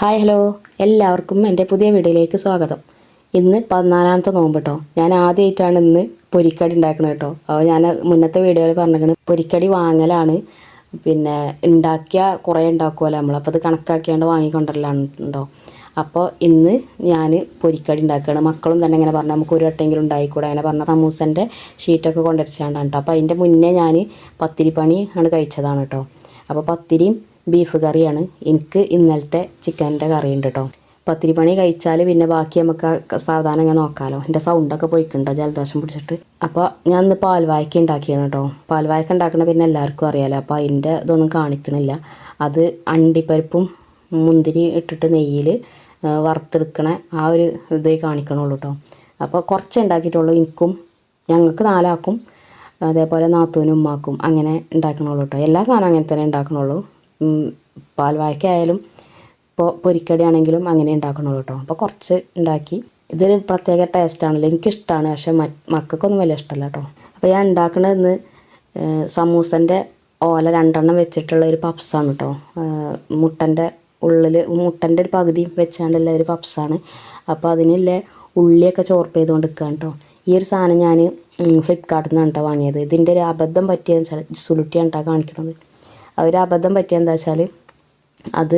Hi hello, എല്ലാവർക്കും എൻ്റെ പുതിയ വീഡിയോയിലേക്ക് സ്വാഗതം. ഇന്ന് 14ാമത്തെ നോമ്പ് കേട്ടോ. ഞാൻ ആദ്യമായിട്ടാണ് ഇന്ന് പൊരിക്കടി ഉണ്ടാക്കുന്നത് കേട്ടോ. അപ്പോൾ ഞാൻ മുന്നത്തെ വീഡിയോയിൽ പറഞ്ഞിരിക്കുന്നത് പൊരിക്കടി വാങ്ങലാണ്, പിന്നെ ഉണ്ടാക്കിയ കുറേ ഉണ്ടാക്കുമല്ലോ നമ്മളപ്പോൾ അത് കണക്കാക്കിയാണ്ട് വാങ്ങിക്കൊണ്ടരലാണ് ഉണ്ടോ. അപ്പോൾ ഇന്ന് ഞാൻ പൊരിക്കടി ഉണ്ടാക്കുകയാണ്. മക്കളും തന്നെ ഇങ്ങനെ പറഞ്ഞാൽ നമുക്ക് ഒരു വട്ടെങ്കിലും ഉണ്ടായിക്കൂടെ, അങ്ങനെ പറഞ്ഞാൽ സമൂസൻ്റെ ഷീറ്റൊക്കെ കൊണ്ടുവരിച്ചാണ്ടാണ് കേട്ടോ. അപ്പോൾ അതിൻ്റെ മുന്നേ ഞാൻ പത്തിരി പണി ആണ് കഴിച്ചതാണ് കേട്ടോ. അപ്പോൾ പത്തിരിയും ബീഫ് കറിയാണ്. എനിക്ക് ഇന്നലത്തെ ചിക്കൻ്റെ കറി ഉണ്ട് കേട്ടോ. പത്തിരി പണി കഴിച്ചാൽ പിന്നെ ബാക്കി നമുക്ക് സാവധാനം ഇങ്ങനെ നോക്കാമല്ലോ. എൻ്റെ സൗണ്ടൊക്കെ പോയിക്കുണ്ടോ ജലദോഷം പിടിച്ചിട്ട്. അപ്പോൾ ഞാൻ ഇന്ന് പാൽവായ്ക്ക ഉണ്ടാക്കിയാണ് കേട്ടോ. പാൽവായ്ക്ക ഉണ്ടാക്കണ പിന്നെ എല്ലാവർക്കും അറിയാമല്ലോ. അപ്പോൾ അതിൻ്റെ ഇതൊന്നും കാണിക്കണില്ല. അത് അണ്ടിപ്പരിപ്പും മുന്തിരി ഇട്ടിട്ട് നെയ്യിൽ വറുത്തെടുക്കണ ആ ഒരു ഇതേ കാണിക്കണുള്ളൂ കേട്ടോ. അപ്പോൾ കുറച്ച് ഉണ്ടാക്കിയിട്ടുള്ളൂ. എനിക്കും ഞങ്ങൾക്ക് 4 ആൾക്കും അതേപോലെ നാത്തൂനും ഉമ്മാക്കും അങ്ങനെ ഉണ്ടാക്കണുള്ളൂ കേട്ടോ. എല്ലാ സാധനവും അങ്ങനെ തന്നെ ഉണ്ടാക്കണുള്ളൂ. പാൽവായ്ക്ക ആയാലും ഇപ്പോൾ പൊരിക്കടി ആണെങ്കിലും അങ്ങനെ ഉണ്ടാക്കണുള്ളൂ കേട്ടോ. അപ്പോൾ കുറച്ച് ഉണ്ടാക്കി. ഇതൊരു പ്രത്യേക ടേസ്റ്റാണല്ലോ, എനിക്കിഷ്ടമാണ്. പക്ഷേ മക്കൾക്കൊന്നും വലിയ ഇഷ്ടമല്ല കേട്ടോ. അപ്പോൾ ഞാൻ ഉണ്ടാക്കണതെന്ന് സമൂസൻ്റെ ഓല 2 വെച്ചിട്ടുള്ള ഒരു പപ്സാണ് കേട്ടോ. മുട്ടൻ്റെ ഉള്ളിൽ മുട്ടൻ്റെ ഒരു പകുതി വെച്ചാണ്ടുള്ള ഒരു പപ്സാണ്. അപ്പോൾ അതിനുള്ള ഉള്ളിയൊക്കെ ചോർപ്പ് ചെയ്തുകൊണ്ട് നിൽക്കുകയാണ് കേട്ടോ. ഈ ഒരു സാധനം ഞാൻ ഫ്ലിപ്കാർട്ടിൽ നിന്നാണ് കേട്ടോ വാങ്ങിയത്. ഇതിൻ്റെ ഒരു അബദ്ധം പറ്റിയെന്ന് വെച്ചാൽ സുലുട്ടിയാണ് കേട്ടോ കാണിക്കണത്. ഒരു അബദ്ധം പറ്റിയെന്താ വെച്ചാൽ അത്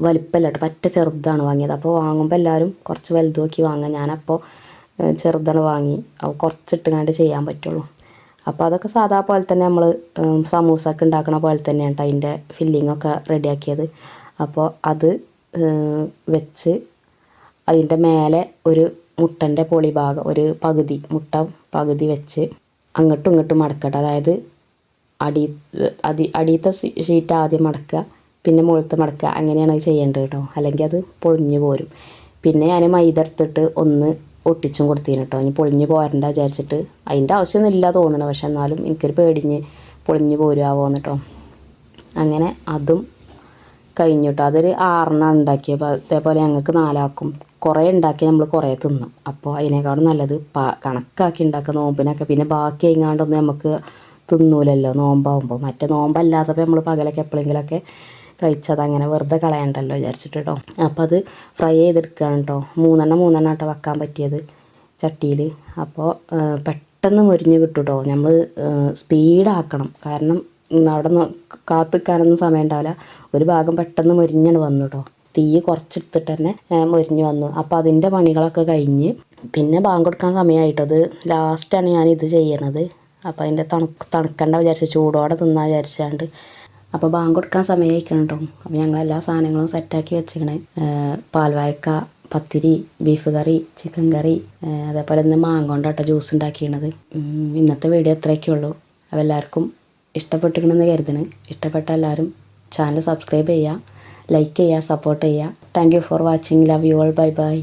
വലിപ്പമല്ല കേട്ടോ, പറ്റ ചെറുതാണ് വാങ്ങിയത്. അപ്പോൾ വാങ്ങുമ്പോൾ എല്ലാവരും കുറച്ച് വലുത് നോക്കി വാങ്ങുക. ഞാനപ്പോൾ ചെറുതാണ് വാങ്ങി. അപ്പോൾ കുറച്ചിട്ടുകൊണ്ട് ചെയ്യാൻ പറ്റുള്ളൂ. അപ്പോൾ അതൊക്കെ സാധാ പോലെ തന്നെ നമ്മൾ സമൂസയൊക്കെ ഉണ്ടാക്കണ പോലെ തന്നെയാണ് കേട്ടോ അതിൻ്റെ ഫില്ലിങ്ങൊക്കെ റെഡിയാക്കിയത്. അപ്പോൾ അത് വെച്ച് അതിൻ്റെ മേലെ ഒരു മുട്ടൻ്റെ പൊളി ഭാഗം ഒരു മുട്ട പകുതി വെച്ച് അങ്ങോട്ടും ഇങ്ങോട്ടും മടക്കട്ടെ. അതായത് അടിയത്തെ ഷീറ്റ് ആദ്യം മടക്കുക, പിന്നെ മുകളിലത്തെ മടക്കുക. അങ്ങനെയാണ് അത് ചെയ്യേണ്ടത് കേട്ടോ, അല്ലെങ്കിൽ അത് പൊളിഞ്ഞു പോരും. പിന്നെ ഞാൻ മൈദ എടുത്തിട്ട് ഒന്ന് ഒട്ടിച്ചും കൊടുത്തിന് കേട്ടോ. ഇനി പൊളിഞ്ഞ് പോരണ്ട വിചാരിച്ചിട്ട്. അതിൻ്റെ ആവശ്യമൊന്നുമില്ല തോന്നണം, പക്ഷെ എന്നാലും എനിക്കൊരു പേടിഞ്ഞ് പൊളിഞ്ഞ് പോരുമാവോന്ന് കേട്ടോ. അങ്ങനെ അതും കഴിഞ്ഞു കേട്ടോ. അതൊരു 6 ഉണ്ടാക്കിയത്. അതേപോലെ ഞങ്ങൾക്ക് 4 ആൾക്കും കുറേ ഉണ്ടാക്കി നമ്മൾ കുറേ തിന്നും. അപ്പോൾ അതിനേക്കാളും നല്ലത് കണക്കാക്കി ഉണ്ടാക്കുക നോമ്പിനൊക്കെ. പിന്നെ ബാക്കി എങ്ങാണ്ടൊന്നും നമുക്ക് തിന്നൂലല്ലോ നോമ്പാകുമ്പോൾ. മറ്റേ നോമ്പല്ലാത്തപ്പോൾ നമ്മൾ പകലൊക്കെ എപ്പോഴെങ്കിലുമൊക്കെ കഴിച്ചത് അങ്ങനെ വെറുതെ കളയണ്ടല്ലോ വിചാരിച്ചിട്ട് കേട്ടോ. അപ്പോൾ അത് ഫ്രൈ ചെയ്തെടുക്കുകയാണ് കേട്ടോ. 3 കേട്ടോ വെക്കാൻ പറ്റിയത് ചട്ടിയിൽ. അപ്പോൾ പെട്ടെന്ന് മുരിഞ്ഞ് കിട്ടും കേട്ടോ. നമ്മൾ സ്പീഡാക്കണം, കാരണം അവിടെ കാത്തു നിൽക്കാനൊന്നും സമയം ഉണ്ടാവില്ല. ഒരു ഭാഗം പെട്ടെന്ന് മുരിഞ്ഞാണ് വന്നു കേട്ടോ. തീ കുറച്ചെടുത്തിട്ട് തന്നെ മുരിഞ്ഞ് വന്നു. അപ്പോൾ അതിൻ്റെ പണികളൊക്കെ കഴിഞ്ഞ് പിന്നെ ബാങ്ക് കൊടുക്കാൻ സമയമായിട്ടത് ലാസ്റ്റാണ് ഞാനിത് ചെയ്യണത്. അപ്പോൾ അതിൻ്റെ തണുക്കണ്ട വിചാരിച്ച് ചൂടോടെ തിന്നാൻ വിചാരിച്ചാണ്ട്. അപ്പോൾ ബാങ്ക് കൊടുക്കാൻ സമയമായിക്കണം കേട്ടോ. അപ്പോൾ ഞങ്ങളെല്ലാ സാധനങ്ങളും സെറ്റാക്കി വെച്ചിരിക്കണേ. പാൽവായ്ക്ക, പത്തിരി, ബീഫ് കറി, ചിക്കൻ കറി, അതേപോലെ ഇന്ന് മാങ്ങ കേട്ടോ ജ്യൂസ് ഉണ്ടാക്കിയത്. ഇന്നത്തെ വീഡിയോ ഇത്രയൊക്കെ ഉള്ളൂ. അപ്പോൾ എല്ലാവർക്കും ഇഷ്ടപ്പെട്ടിരിക്കണമെന്ന് കരുതണ്. ഇഷ്ടപ്പെട്ട എല്ലാവരും ചാനൽ സബ്സ്ക്രൈബ് ചെയ്യുക, ലൈക്ക് ചെയ്യുക, സപ്പോർട്ട് ചെയ്യുക. Thank you for watching. Love you all. Bye bye.